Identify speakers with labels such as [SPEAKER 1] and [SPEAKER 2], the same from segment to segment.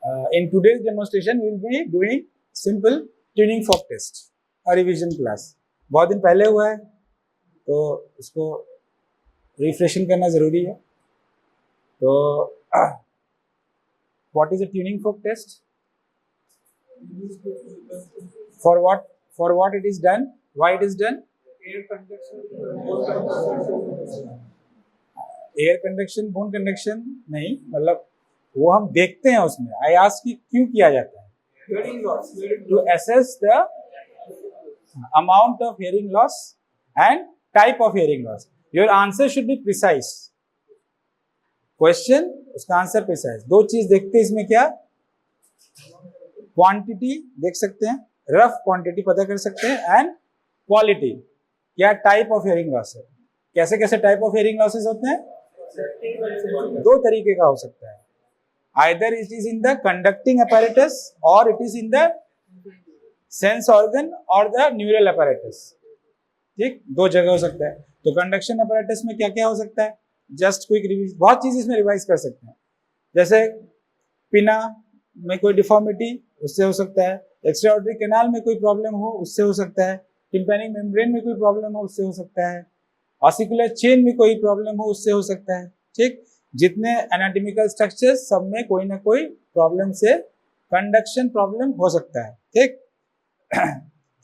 [SPEAKER 1] In today's demonstration, we will be doing simple tuning fork test, a revision class. बहुत दिन पहले हुआ है, तो इसको रिफ्रेशिंग करना जरूरी है. तो what is a tuning fork test? For what? For what it is done? Why it is done? Air conduction, bone conduction नहीं, मतलब वो हम देखते हैं उसमें. आई आस्क कि क्यों किया जाता है? To assess the amount of hearing loss and type of hearing loss. Your answer should be precise. Question, उसका आंसर प्रिसाइज. दो चीज देखते हैं इसमें. क्या? क्वांटिटी देख सकते हैं, रफ क्वांटिटी पता कर सकते हैं, एंड क्वालिटी. क्या टाइप ऑफ हियरिंग लॉस है? कैसे कैसे टाइप ऑफ हियरिंग लॉसेस होते हैं? दो तरीके का हो सकता है. Either it is in the conducting apparatus or it is in the sense organ or the neural apparatus. ठीक, दो जगह हो सकता है. तो कंडक्शन apparatus में क्या क्या हो सकता है? Just quick revise. बहुत चीज इसमें रिवाइज कर सकते हैं. जैसे पिना में कोई डिफॉर्मिटी, उससे हो सकता है. एक्स्ट्राऑर्डिनरी कैनाल में कोई प्रॉब्लम हो, उससे हो सकता है. टिम्पैनिक मेम्ब्रेन में कोई प्रॉब्लम हो, उससे हो सकता है. ऑसिकुलर चेन में कोई प्रॉब्लम हो, उससे हो सकता है. ठीक, जितने एनाटॉमिकल स्ट्रक्चर्स, सब में कोई ना कोई प्रॉब्लम से कंडक्शन प्रॉब्लम हो सकता है. ठीक.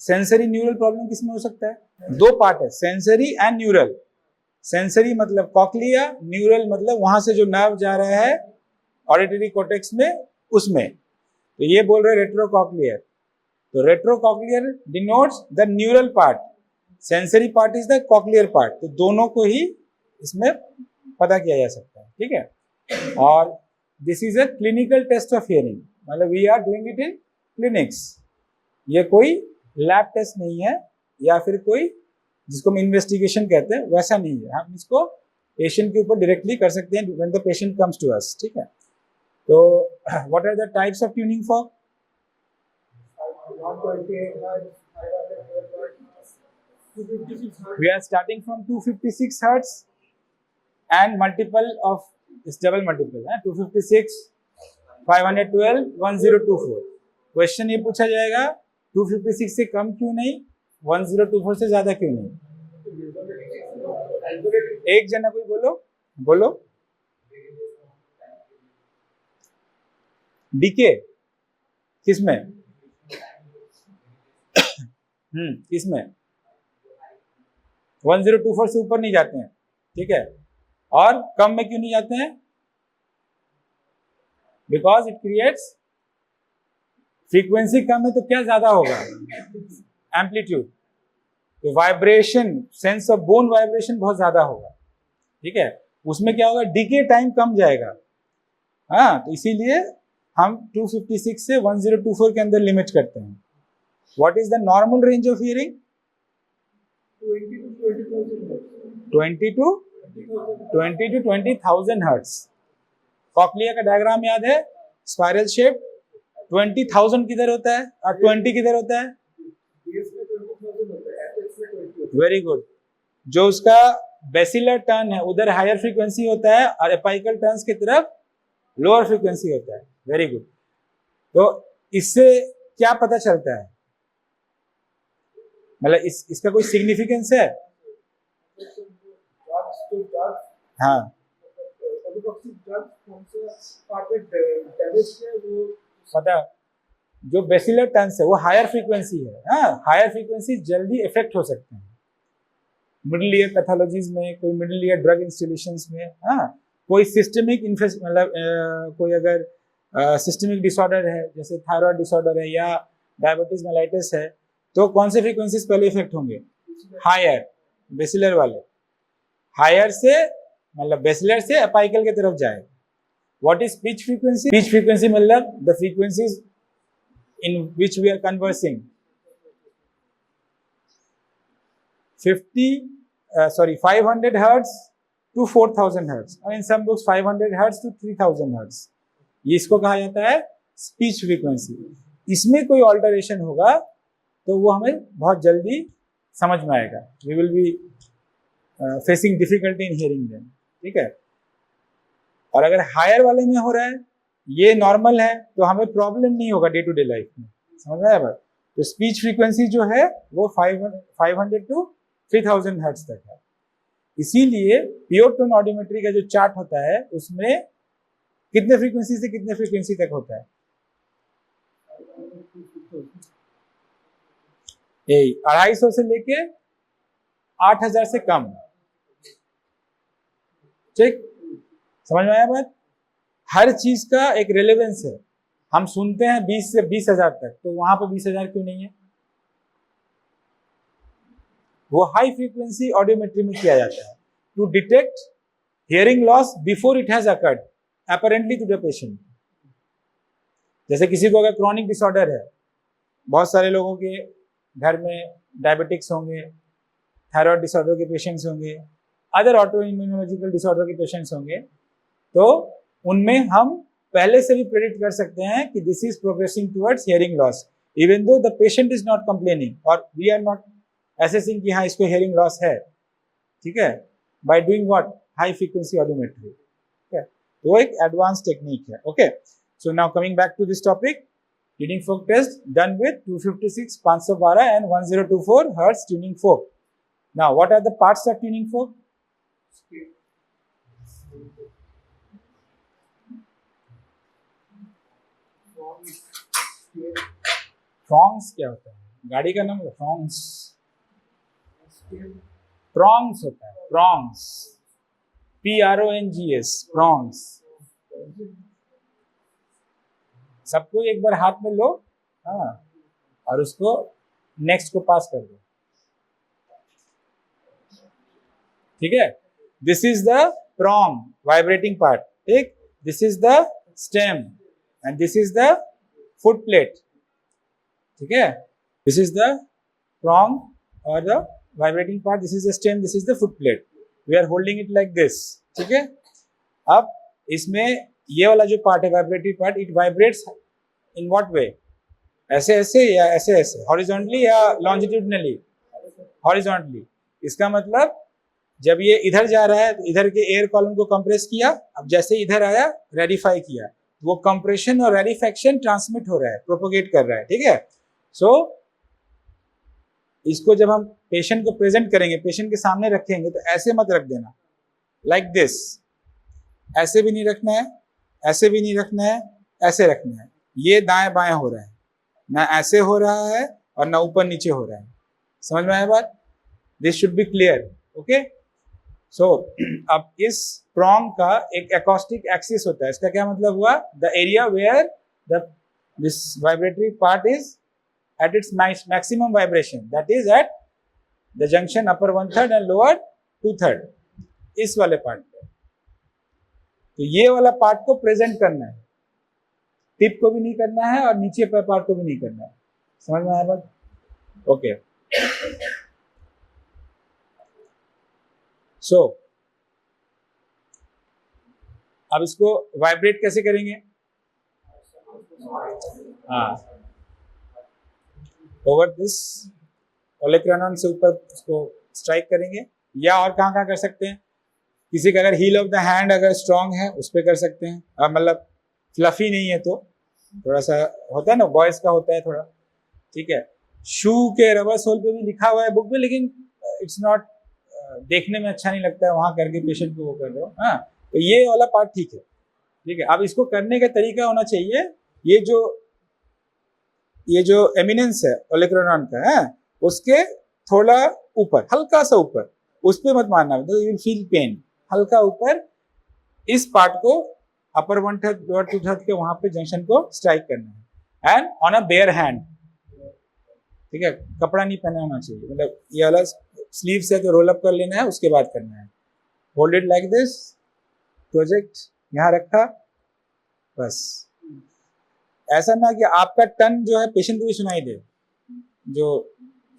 [SPEAKER 1] सेंसरी न्यूरल प्रॉब्लम किसमें हो सकता है? दो पार्ट है, सेंसरी एंड न्यूरल. सेंसरी मतलब कॉक्लिया, न्यूरल मतलब वहां से जो नर्व जा रहा है ऑडिटरी कॉर्टेक्स में, उसमें. तो ये बोल रहे रेट्रोकॉक्लियर. तो retrocochlear denotes the neural part, sensory part is the cochlear part. तो दोनों को ही इसमें पता किया जा सकता है. ठीक है. और this is a clinical test of hearing, मतलब we are doing it in clinics. ये कोई लैब टेस्ट नहीं है, या फिर कोई जिसको हम इन्वेस्टिगेशन कहते हैं, वैसा नहीं है. हम इसको पेशेंट के ऊपर डायरेक्टली कर सकते हैं when the patient comes to us. ठीक है. तो what are the types of tuning fork? We are starting from 256 hertz and multiple of this double multiple है 256, 512, 1024. क्वेश्चन ये पूछा जाएगा 256 से कम क्यों नहीं, 1024 से ज्यादा क्यों नहीं? एक जना कोई बोलो. डीके किसमें? किसमें? 1024 से ऊपर नहीं जाते हैं. ठीक है. और कम में क्यों नहीं जाते हैं? बिकॉज इट क्रिएट्स फ्रीक्वेंसी कम है तो क्या ज्यादा होगा? एम्पलीट्यूड. तो vibration, sense of bone vibration बहुत ज्यादा होगा. ठीक है. उसमें क्या होगा? डीके टाइम कम जाएगा. हाँ, तो इसीलिए हम 256 से 1024 के अंदर लिमिट करते हैं. What is the normal range of hearing? 20 to 20,000 hertz. Cochlea का डायग्राम याद है? Spiral shape. 20,000 किधर होता है और 20 किधर होता है? Very good. जो उसका बेसिलर टर्न है उधर हायर फ्रीक्वेंसी होता है, और एपाइकल टर्न्स की तरफ लोअर फ्रीक्वेंसी होता है. Very good. तो इससे क्या पता चलता है? मतलब इसका कोई सिग्निफिकेंस है? हाँ, पता. जो बेसिलर टर्न्स है वो हायर फ्रीक्वेंसी है. हाँ, हायर फ्रीक्वेंसी जल्दी इफेक्ट हो सकते हैं मिडिल ईयर पैथोलॉजीज में, कोई मिडिल ईयर ड्रग इंस्टॉलेशंस में. हाँ, कोई सिस्टमिक मतलब कोई अगर सिस्टमिक डिसऑर्डर है, जैसे थायराइड डिसऑर्डर है या डायबिटीज मेलाइटिस है, तो कौन से फ्रीक्वेंसीज पहले इफेक्ट होंगे? हायर, बेसिलर वाले. हायर से मतलब बेसिलर से एपाइकल की तरफ जाए. What is pitch frequency? Pitch frequency मतलब the frequencies in which we are conversing. 500 hertz to 4000 hertz, और in some books 500 hertz to 3000 hertz. ये इसको कहा जाता है स्पीच फ्रीक्वेंसी. इसमें कोई ऑल्टरेशन होगा तो वो हमें बहुत जल्दी समझ में आएगा. We will be facing difficulty in hearing them. ठीक है. और अगर हायर वाले में हो रहा है ये नॉर्मल है तो हमें प्रॉब्लम नहीं होगा डे टू डे लाइफ में, समझ में आया बात। तो स्पीच फ्रीक्वेंसी जो है वो 500 टू 3000 हर्ट्ज तक है। इसीलिए प्योर टोन ऑडियोमेट्री का जो चार्ट होता है उसमें कितने फ्रीक्वेंसी से कितने फ्रीक्वेंसी तक होता है, 250 से लेके 8000 से कम, ठीक, समझ में आया बात। हर चीज का एक रेलेवेंस है। हम सुनते हैं 20 से 20,000 तक, तो वहां पर 20,000 क्यों नहीं है? वो हाई फ्रीक्वेंसी ऑडियोमेट्री में किया जाता है to detect hearing loss before it has occurred apparently to the patient. जैसे किसी को अगर क्रॉनिक डिसऑर्डर है, बहुत सारे लोगों के घर में डायबिटिक्स होंगे, थायराइड डिसऑर्डर के पेशेंट्स होंगे, अदर ऑटो इम्यूनोलॉजिकल डिसऑर्डर के पेशेंट्स होंगे, तो उनमें हम पहले से भी प्रेडिक्ट कर सकते हैं कि this is progressing towards hearing loss, even though the patient is not complaining और वी आर नॉट असेसिंग कि हाँ इसको हियरिंग लॉस है, ठीक है, by doing what, high frequency audiometry, ठीक है। तो एक एडवांस टेक्निक है। Okay, so now coming back to this topic, tuning fork test done with 256, 512 and 1024 hertz tuning fork. Now what are the parts of tuning fork? Prongs क्या होता है? गाड़ी का नाम है prongs. Prongs होता है, prongs, PRONGS, prongs. सबको एक बार हाथ में लो, हाँ, और उसको नेक्स्ट को पास कर दो, ठीक है। This is the prong, vibrating part, ठीक। This is the stem and this is the foot plate, ठीक है। दिस इज द prong और the vibrating part, this is the stem, this is the foot plate. We are holding it like this, ठीक है। अब इसमें ये वाला जो पार्ट है vibratory part, it vibrates in what way, ऐसे ऐसे या ऐसे ऐसे, हॉरिजॉन्टली या लॉन्जिट्यूडनली, हॉरिजॉन्टली। इसका मतलब जब ये इधर जा रहा है तो इधर के एयर कॉलम को कंप्रेस किया, अब जैसे इधर आया रेडिफाई किया, वो कंप्रेशन और रेडिफेक्शन ट्रांसमिट हो रहा है, प्रोपोगेट कर रहा है, ठीक है। सो इसको जब हम पेशेंट को प्रेजेंट करेंगे, पेशेंट के सामने रखेंगे, तो ऐसे मत रख देना लाइक दिस, ऐसे भी नहीं रखना है, ऐसे भी नहीं रखना है, ऐसे रखना है। ये दाएं बाएं हो रहा है, ना ऐसे हो रहा है और ना ऊपर नीचे हो रहा है, समझ में आया बात। This should be clear, okay. So अब इस prong का एक एकॉस्टिक एक्सिस होता है। इसका क्या मतलब हुआ, the area where the this vibratory part is at its maximum vibration, that is at the junction upper 1/3 and lower 2/3, इस वाले पार्ट पे। तो ये वाला पार्ट को प्रेजेंट करना है, टिप को भी नहीं करना है और नीचे पे पार्ट को भी नहीं करना है, समझ में आया बात। ओके, सो अब इसको वाइब्रेट कैसे करेंगे, हाँ, ओवर दिस ओलेक्रानॉन से ऊपर उसको स्ट्राइक करेंगे, या और कहाँ कर सकते हैं, किसी का अगर हील ऑफ द हैंड अगर स्ट्रांग है उस पर कर सकते हैं, मतलब फ्लफी नहीं है तो थोड़ा सा होता है ना, बॉयज का होता है थोड़ा, ठीक है। शू के रबर सोल पे भी लिखा हुआ है बुक में, लेकिन इट्स नॉट, देखने में अच्छा नहीं लगता है, वहां करके पेशेंट को वो कर रहे हो, हाँ, तो ये वाला पार्ट ठीक है, ठीक है। अब इसको करने का तरीका होना चाहिए, ये जो एमिनेंस है ओलेक्रानॉन का है, उसके थोड़ा ऊपर, हल्का सा ऊपर, उस पे मत मारना, तो यू विल फील पेन, हल्का ऊपर इस पार्ट को अपर 1/3 लोअर 2/3 के वहां पे जंक्शन को स्ट्राइक करना है, and on a bare hand, ठीक है। कपड़ा नहीं पहना होना चाहिए, मतलब ये वाला स्लीव से तो रोल अप कर लेना है, उसके बाद करना है। Hold it like this, project यहाँ रखा, बस। ऐसा ना कि आपका टन जो है पेशेंट को भी सुनाई दे, जो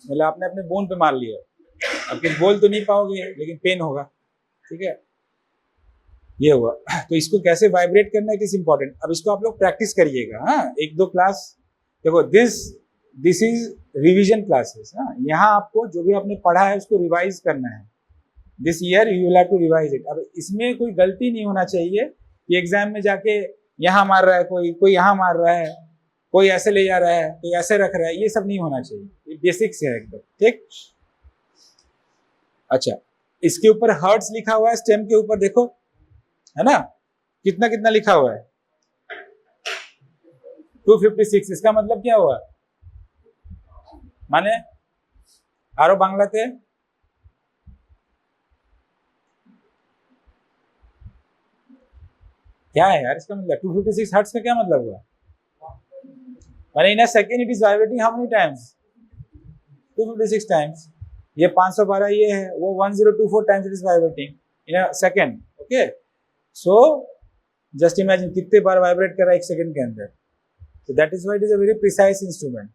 [SPEAKER 1] मतलब आपने अपने बोन पे मार लिया, अब कुछ बोल तो नहीं पाओगे लेकिन पेन होगा, ठीक है। ये हुआ। तो इसको कैसे वाइब्रेट करना है, इट इज इंपॉर्टेंट। अब इसको आप लोग प्रैक्टिस करिएगा, हाँ, 1-2 क्लास। देखो दिस इज रिवीजन क्लासेस, हाँ, यहाँ आपको जो भी आपने पढ़ा है उसको रिवाइज करना है। This year you will have to revise it. अब इसमें कोई गलती नहीं होना चाहिए कि एग्जाम में जाके यहाँ मार रहा है, कोई यहाँ मार रहा है, कोई ऐसे ले जा रहा है, कोई ऐसे रख रहा है, ये सब नहीं होना चाहिए, ये बेसिक्स है एकदम, ठीक। अच्छा, इसके ऊपर हर्ट्ज लिखा हुआ है, स्टेम के ऊपर देखो, है ना, कितना कितना लिखा हुआ है, 256। इसका मतलब क्या हुआ, माने आरो बांग्लाते क्या है यार इसका मतलब, 256 हर्ट्ज का क्या मतलब हुआ, माने in a second it is vibrating how many times, 256 times. ये 512 ये है, वो 1024 times it is vibrating in a second, okay. So just imagine कितने बार वाइब्रेट कर रहा है एक सेकंड के अंदर, so that is why it is a very precise instrument।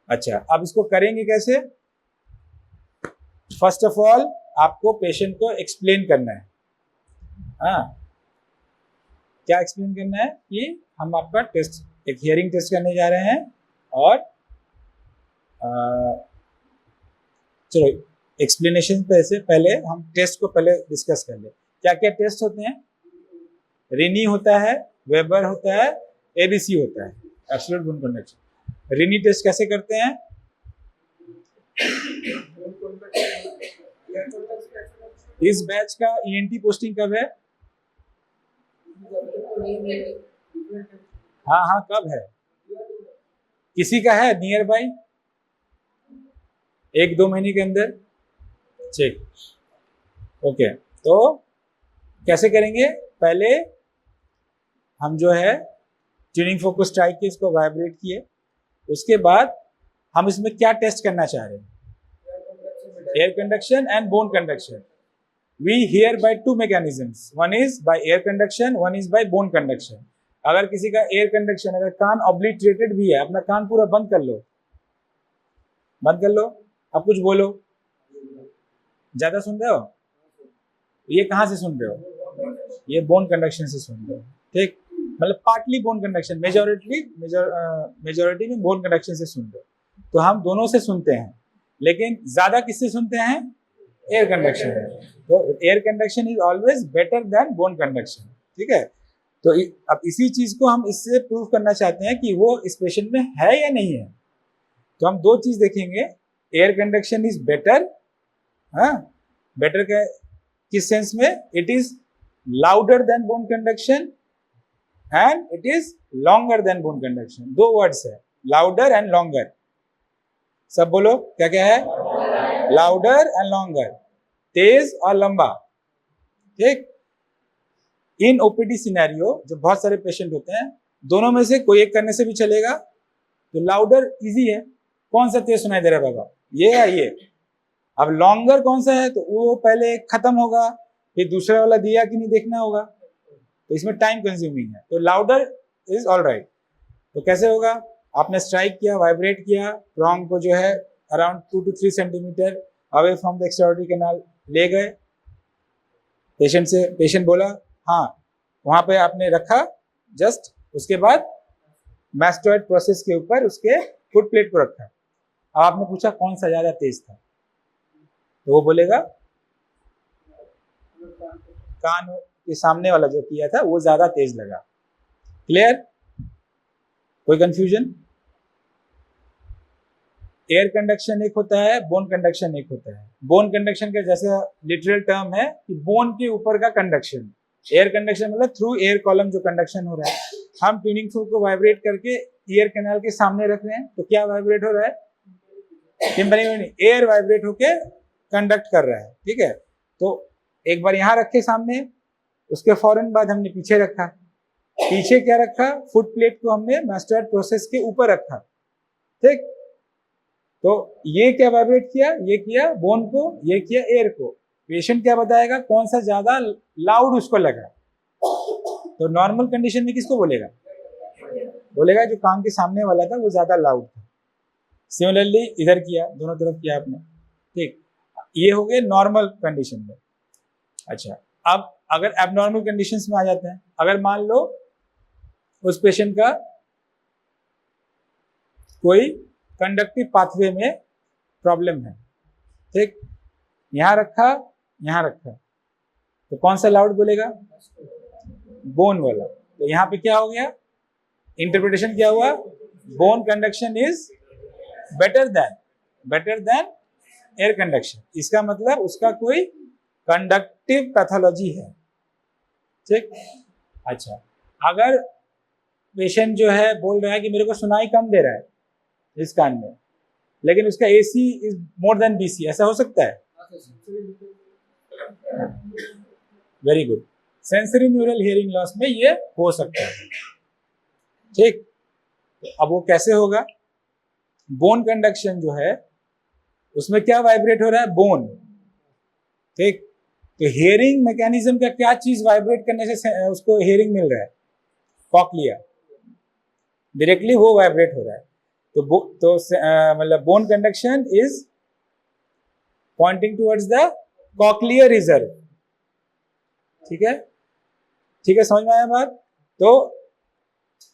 [SPEAKER 1] अच्छा, अब इसको करेंगे कैसे, फर्स्ट ऑफ ऑल आपको पेशेंट को एक्सप्लेन करना है, क्या एक्सप्लेन करना है कि हम आपका टेस्ट, एक हियरिंग टेस्ट करने जा रहे हैं, और चलो एक्सप्लेनेशन पे से पहले हम टेस्ट को पहले डिस्कस कर ले। क्या क्या टेस्ट होते हैं, रिनी होता है, वेबर होता है, एबीसी होता है, absolute bone conduction. Rini test कैसे करते हैं, इस बैच का ईएनटी पोस्टिंग कब है, हाँ हाँ कब है, किसी का है नियर बाई 1-2 महीने के अंदर, ठीक, ओके। तो कैसे करेंगे, पहले हम जो है ट्यूनिंग फोकस ट्राई किए, इसको वाइब्रेट किए, उसके बाद हम इसमें क्या टेस्ट करना चाह रहे हैं, air conduction and bone conduction. We hear by 2 mechanisms, one is by air conduction, one is by bone conduction. अगर किसी का एयर कंडक्शन, अगर कान ऑब्लिटरेटेड भी है, अपना कान पूरा बंद कर लो, बंद कर लो, अब कुछ बोलो, ज्यादा सुन रहे हो, ये कहाँ से सुन रहे हो, ये बोन कंडक्शन से सुन रहे हो, ठीक, मतलब पार्टली बोन कंडक्शन, मेजॉरिटी में बोन कंडक्शन से सुन रहे हो। तो हम दोनों से सुनते हैं, लेकिन ज्यादा किससे सुनते हैं, एयर कंडक्शन है। तो air conduction is always better than bone conduction, ठीक है। तो अब इसी चीज को हम इससे प्रूव करना चाहते हैं कि वो इस पेशेंट में है या नहीं है। तो हम दो चीज देखेंगे, एयर कंडक्शन इज बेटर, हाँ, बेटर का किस सेंस में, it is louder than bone conduction and it is longer than bone conduction. दो वर्ड्स है, लाउडर एंड लॉन्गर, सब बोलो क्या क्या है, लाउडर एंड लॉन्गर, तेज और लंबा, ठीक। इन ओपीडी सिनेरियो जो बहुत सारे पेशेंट होते हैं, दोनों में से कोई एक करने से भी चलेगा। तो लाउडर इजी है, कौन सा तेज सुनाई दे रहा है बाबा, ये या ये। अब लॉन्गर कौन सा है, तो वो पहले खत्म होगा, फिर दूसरा वाला दिया कि नहीं देखना होगा, तो इसमें टाइम कंज्यूमिंग है। तो लाउडर इज ऑल राइट। तो कैसे होगा, आपने स्ट्राइक किया, वाइब्रेट किया, प्रोंग को जो है around 2 to 3 centimetre away from the extraordinary canal ले गए, पेशेंट बोला हाँ, वहां पे आपने रखा जस्ट, उसके बाद मैस्टोइड प्रोसेस के ऊपर उसके फुट प्लेट को रखा। अब आपने पूछा कौन सा ज्यादा तेज था, तो वो बोलेगा कान के सामने वाला जो किया था वो ज्यादा तेज लगा। क्लियर, कोई कंफ्यूजन। एयर कंडक्शन एक होता है, बोन कंडक्शन एक होता है। बोन कंडक्शन का जैसा लिटरल टर्म है कि बोन के ऊपर का कंडक्शन, एयर कंडक्शन मतलब थ्रू एयर कॉलम जो कंडक्शन हो रहा है। हम ट्यूनिंग फोर्क को वाइब्रेट करके ईयर कैनाल के सामने रख रहे हैं, तो क्या वाइब्रेट हो रहा है, एयर वाइब्रेट होके कंडक्ट कर रहा है, ठीक है। तो एक बार यहाँ रखे सामने, उसके फौरन बाद हमने पीछे रखा, पीछे क्या रखा, फुट प्लेट को हमने मैस्टोइड प्रोसेस के ऊपर रखा, ठीक। तो ये क्या वाइब्रेट किया, ये किया बोन को, ये किया एयर को। पेशेंट क्या बताएगा कौन सा ज्यादा लाउड उसको लगा। तो नॉर्मल कंडीशन में किसको बोलेगा, बोलेगा जो कान के सामने वाला था वो ज्यादा लाउड था। सिमिलरली इधर किया, दोनों तरफ किया आपने, ठीक। ये हो गए नॉर्मल कंडीशन में। अच्छा, अब अगर एबनॉर्मल कंडीशंस में आ जाते हैं, अगर मान लो उस पेशेंट का कोई कंडक्टिव पाथवे में प्रॉब्लम है, ठीक, यहां रखा, यहां रखा, तो कौन सा लाउड बोलेगा, बोन वाला। तो यहाँ पे क्या हो गया, इंटरप्रिटेशन क्या हुआ, bone conduction is better than air conduction. इसका मतलब उसका कोई कंडक्टिव पैथोलॉजी है, ठीक। अच्छा, अगर पेशेंट जो है बोल रहा है कि मेरे को सुनाई कम दे रहा है इस कान में, लेकिन उसका AC is more than BC, ऐसा हो सकता है? Very good, sensory neural hearing loss में ये हो सकता है, ठीक। अब वो कैसे होगा, बोन कंडक्शन जो है उसमें क्या वाइब्रेट हो रहा है, बोन, ठीक। तो हियरिंग मैकेनिज्म का क्या चीज वाइब्रेट करने से उसको हियरिंग मिल रहा है, कॉक्लिया, डायरेक्टली वो वाइब्रेट हो रहा है। तो मतलब bone conduction is pointing towards the cochlear reserve, ठीक है, ठीक है, समझ में आया बात। तो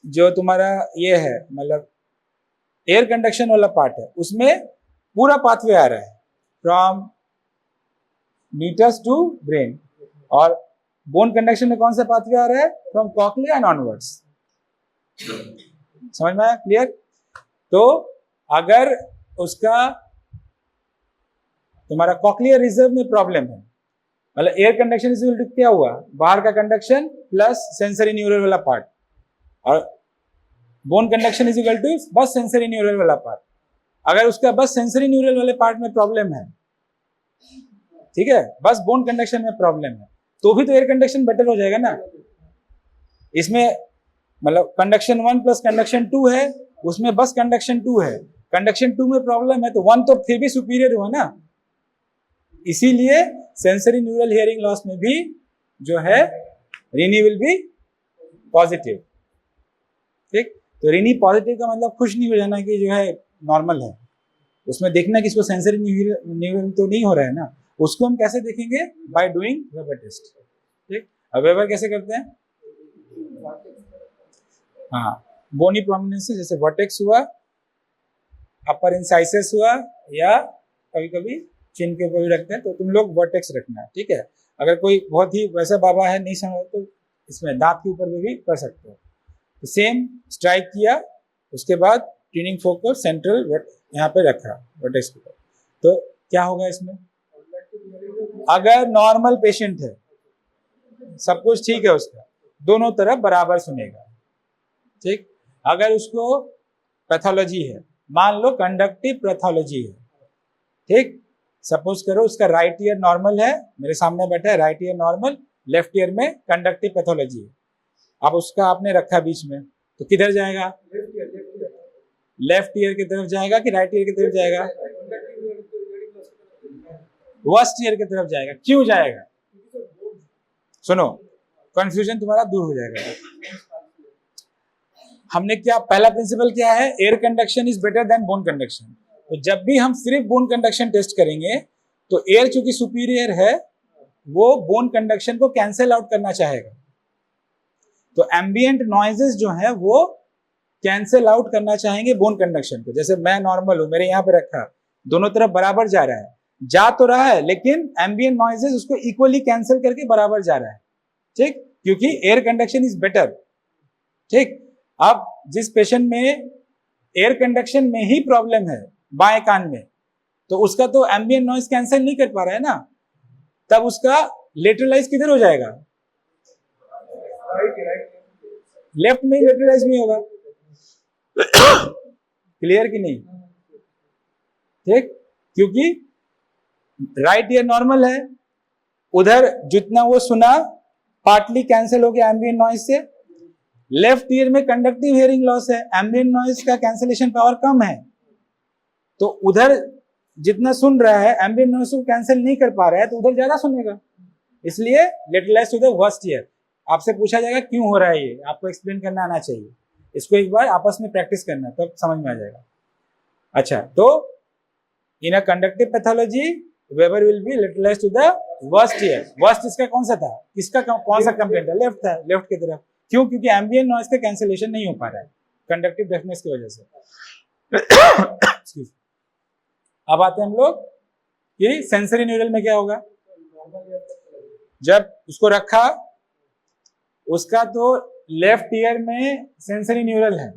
[SPEAKER 1] जो तुम्हारा ये है मतलब एयर कंडक्शन वाला पार्ट है, उसमें पूरा पाथवे आ रहा है फ्रॉम नीटस टू ब्रेन, और बोन कंडक्शन में कौन सा पाथवे आ रहा है, फ्रॉम कॉक्लिया एंड ऑनवर्ड्स। समझ में आया, क्लियर। तो अगर उसका तुम्हारा कॉक्लियर रिजर्व में प्रॉब्लम है, मतलब air conduction is equal to क्या हुआ, बाहर का कंडक्शन प्लस सेंसरी न्यूरल वाला पार्ट, और bone conduction is equal to बस सेंसरी न्यूरल वाला पार्ट। अगर उसका बस सेंसरी न्यूरल वाले पार्ट में प्रॉब्लम है, ठीक है, बस बोन कंडक्शन में प्रॉब्लम है, तो भी तो एयर कंडक्शन बेटर हो जाएगा ना। इसमें मतलब कंडक्शन 1 प्लस कंडक्शन 2 है, उसमें बस कंडक्शन 2 है, कंडक्शन 2 में प्रॉब्लम है, तो 1 तो फिर भी सुपीरियर हुआ ना। इसीलिए सेंसरी न्यूरल हियरिंग लॉस में भी जो है रीनी विल बी पॉजिटिव, ठीक। तो रीनी पॉजिटिव का मतलब खुश नहीं हो जाना कि जो है नॉर्मल है, उसमें देखना कि इसको सेंसरी न्यूरल तो नहीं हो रहा है ना। उसको हम कैसे देखेंगे, बाय डूइंग वेबर टेस्ट, ठीक। अब वेबर कैसे करते हैं, हाँ, बोनी प्रोमिनेंस जैसे वर्टेक्स हुआ, अपर इंसाइसिस हुआ, या कभी कभी चिन के ऊपर भी रखते हैं, तो तुम लोग वर्टेक्स रखना है, ठीक है। अगर कोई बहुत ही वैसा बाबा है नहीं समझ तो इसमें दांत के ऊपर भी कर सकते हो। तो सेम स्ट्राइक किया, उसके बाद ट्यूनिंग फोक को सेंट्रल यहाँ पे रखा वर्टेक्स के ऊपर, तो क्या होगा इसमें, अगर नॉर्मल पेशेंट है, सब कुछ ठीक है, उसका दोनों तरफ बराबर सुनेगा, ठीक। अगर उसको पैथोलॉजी है, मान लो कंडक्टिव पैथोलॉजी है, ठीक, सपोज करो उसका राइट ईयर नॉर्मल है, मेरे सामने बैठा है right year normal, left ear में कंडक्टिव पैथोलॉजी है। अब उसका आपने रखा बीच में, तो किधर जाएगा, लेफ्ट ईयर की तरफ जाएगा कि राइट ईयर की तरफ जाएगा, वर्स्ट ईयर की तरफ जाएगा। क्यों जाएगा, सुनो, कंफ्यूजन तुम्हारा दूर हो जाएगा। हमने क्या, पहला प्रिंसिपल क्या है, air conduction is better than bone conduction. तो जब भी हम सिर्फ बोन कंडक्शन टेस्ट करेंगे, तो एयर चूंकि सुपीरियर है, वो बोन कंडक्शन को कैंसिल आउट करना चाहेगा। तो एम्बिएंट नॉइजेस जो है वो कैंसिल आउट करना चाहेंगे बोन कंडक्शन को। जैसे मैं नॉर्मल हूं, मेरे यहाँ पे रखा, दोनों तरफ बराबर जा रहा है, जा तो रहा है, लेकिन एम्बिएंट नॉइजेस उसको इक्वली कैंसिल करके बराबर जा रहा है, ठीक, क्योंकि एयर कंडक्शन इज बेटर, ठीक। अब जिस पेशेंट में एयर कंडक्शन में ही प्रॉब्लम है बाएं कान में, तो उसका तो एम्बिएंट नॉइज कैंसिल नहीं कर पा रहा है ना, तब उसका लेटरलाइज किधर हो जाएगा, लेफ्ट में ही लेटरलाइज नहीं होगा। क्लियर कि नहीं, ठीक, क्योंकि राइट ईयर नॉर्मल है, उधर जितना वो सुना पार्टली कैंसिल हो गया एम्बिएंट नॉइज से। लेफ्ट ईयर में कंडक्टिव हियरिंग लॉस है, एम्बिएंट नॉइज का कैंसिलेशन पावर कम है, तो उधर जितना सुन रहा है एम्बिएंट नॉइज को कैंसिल नहीं कर पा रहा है, तो उधर ज्यादा सुनेगा, इसलिए लेटरलाइज टू द वर्स्ट ईयर। आपसे पूछा जाएगा क्यों हो रहा है ये, आपको एक्सप्लेन करना आना चाहिए, इसको एक बार आपस में प्रैक्टिस करना, तब समझ में आ जाएगा। अच्छा, तो in a conductive pathology Weber will be lateralise to the worst ear. Worst इसका कौन सा था, इसका कौन सा कंप्लेंट है, लेफ्ट था, लेफ्ट की तरफ। क्यों, क्योंकि एम्बिएंट नॉइज का कैंसिलेशन नहीं हो पा रहा है कंडक्टिव डेफनेस की वजह से। अब आते हैं हम लोग कि सेंसरी न्यूरल में क्या होगा। जब उसको रखा, उसका तो लेफ्ट ईयर में सेंसरी न्यूरल है,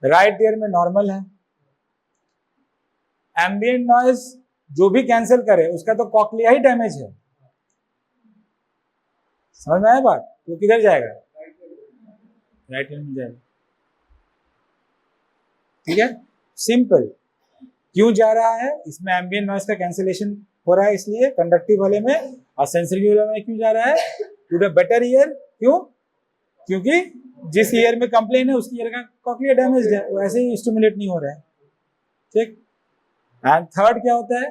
[SPEAKER 1] राइट ईयर में नॉर्मल है। एम्बिएंट नॉइज जो भी कैंसिल करे उसका तो कॉक्लिया ही डैमेज है, समझ में आया बात? वो किधर जाएगा? राइट ईयर में जाएगा। ठीक है, सिंपल। क्यों जा रहा है? इसमें एम्बिएंट नॉइज का कैंसिलेशन हो रहा है इसलिए कंडक्टिव वाले में, और सेंसरी न्यूरल में क्यों जा रहा है? To the better ear. क्यों? क्योंकि जिस ईयर में कंप्लेन है उसकी ईयर का कॉक्लिया डैमेज है, वो ऐसे ही स्टिमुलेट नहीं हो रहा है। ठीक। एंड थर्ड क्या होता है?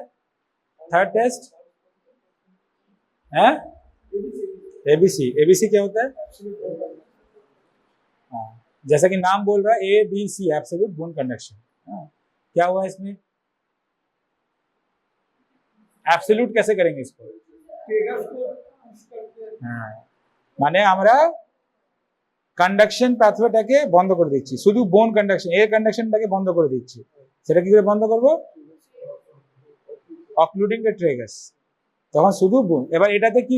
[SPEAKER 1] थर्ड टेस्ट है एबीसी। एबीसी क्या होता है? हाँ, जैसा कि नाम बोल रहा है ABC, एब्सोल्यूट बोन कंडक्शन। क्या हुआ इसमें? एब्सोल्यूट कैसे करेंगे इसको? हाँ, মানে আমরা কন্ডাকশন পাথওয়েটাকে বন্ধ করে দিচ্ছি, শুধু বোন কন্ডাকশন, এয়ার কন্ডাকশনটাকে বন্ধ করে দিচ্ছি। সেটা কি করে বন্ধ করব? অক্লুডিং দ্য ট্রেগাস, তখন শুধু বোন। এবার এটাতে কি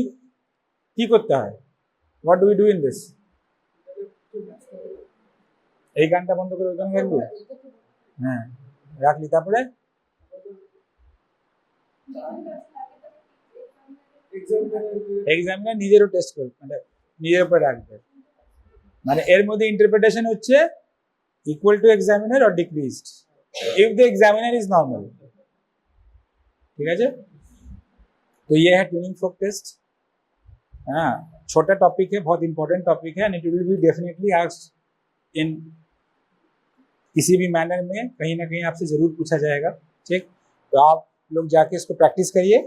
[SPEAKER 1] কি করতে হয়? What do we do in this? এই গানটা বন্ধ করে ওখানে রাখবো। হ্যাঁ, রাখলি, তারপরে এক্সামিনার নিজেরও টেস্ট করবে, মানে নিজের উপর রাখবে। মানে এর মধ্যে ইন্টারপ্রিটেশন হচ্ছে equal to examiner or decreased if the examiner is normal. ठीक है जी। तो ये है ट्यूनिंग फोक टेस्ट। हाँ, छोटा टॉपिक है, बहुत इंपॉर्टेंट टॉपिक है, and it will be definitely asked in किसी भी मैनर में, कहीं ना कहीं आपसे जरूर पूछा जाएगा। ठीक, तो आप लोग जाके इसको प्रैक्टिस करिए।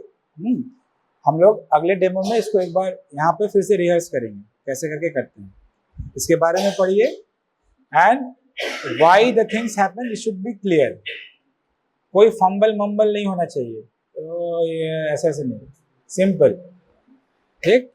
[SPEAKER 1] हम लोग अगले डेमो में इसको एक बार यहाँ पे फिर से रिहर्स करेंगे, कैसे करके करते हैं इसके बारे में पढ़िए। And why the things happen it should be clear, कोई फंबल मंबल नहीं होना चाहिए। तो ये ऐसे नहीं, सिंपल। ठीक।